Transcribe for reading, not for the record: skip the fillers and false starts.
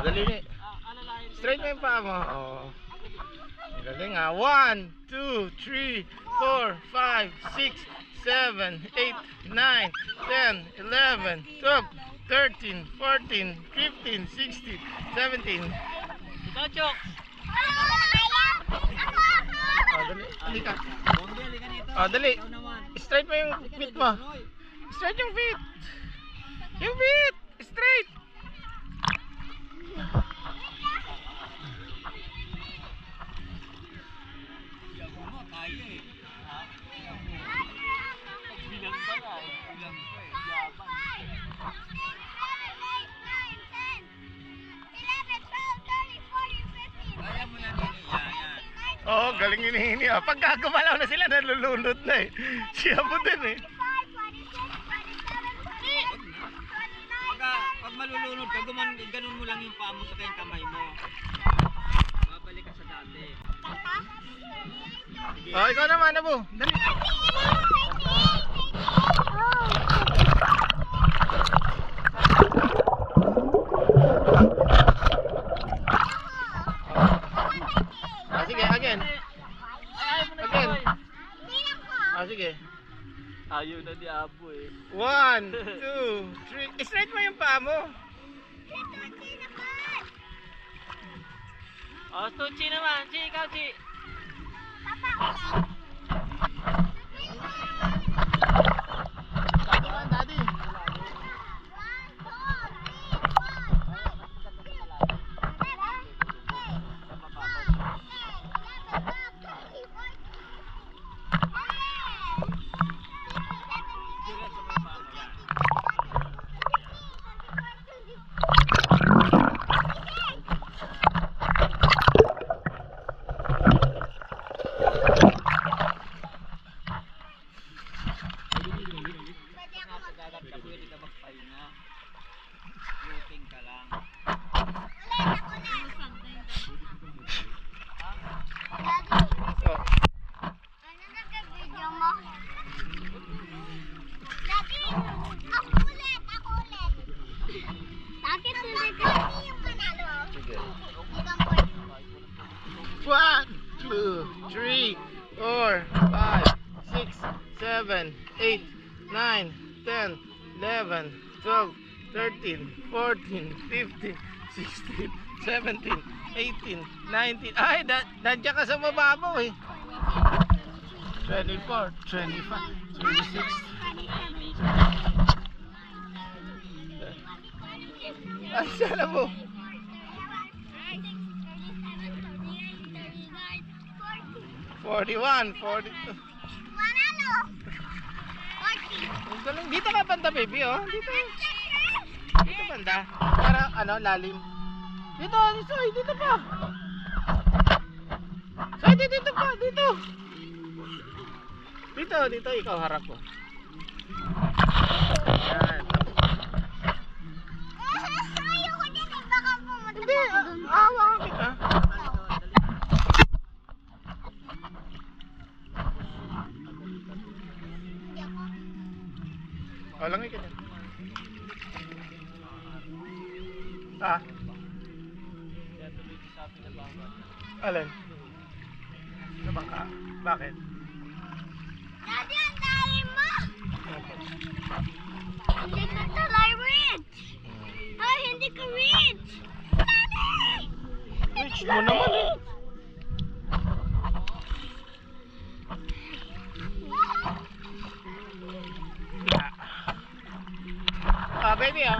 dali. Straight mo yung paa mo. Oh. Galing ha. 1, 2, 3, 4, 5, 6, 7, 8, 9, 10, 11, 12, 13, 14, 15, 16, 17. Ito, Chok. Oh, dali. Dali ka. Bombe, halika dito. Oh, dali. Ikaw naman. Straight mo yung feet mo. Straight yung feet. Yung feet. Straight. Yabang mo, kaya eh. Ha? Bilang pala eh. Bilang ko eh. Yabang. Kaya mo yan eh. Yan. Oh, galing hinihini ah. Pagka gumalaw na sila, nalulunod na eh. Siya mo din eh. Pag malulunod ka, ganun mo lang yung paa mo sa kayong kamay mo. Babalik ka sa dati. Oh, ikaw naman, Abu. Dali. Ah, sige, again. Again. Ah, sige. Ayaw na ni Abo eh. 1, 2, 3. Straight mo yung paa mo. Oh, Tuchi naman. Chi, ikaw, Chi. Daddy. Pwede ka magpahinga. Grouping ka lang. Oh. Ano nagka-video mo? Daddy, ako ulit. Bakit ulit ka? Yung panalo. Sige. Ibang point. 1, 2, 3, 4, 5, 6, 7, 8, 9, 10, 11, 12, 13, 14, 15, 16, 17, 18, 19. Ay, nandiyan ka sa mababaw eh. 24, 25, 26. Ay, sana mo. 41, 42. Manalo. 40. Ang galing. Dito ka banda, baby, oh. Dito. Dito banda. Para, lalim. Dito, Soy, dito pa. Soy, dito pa, dito. Dito, ikaw harap ko. Yan. Ayoko din. Baka pumunta Hindi, pa ako dun. hawakan kita. Walang ka dyan. Ah, Kaya tuloy si Sapi na bawal. alin? Nabangka. Bakit? Daddy, ang dali mo. Hindi ka talay rich. Ay, hindi ka rich. Daddy! Rich mo naman eh. Ah, baby, ah.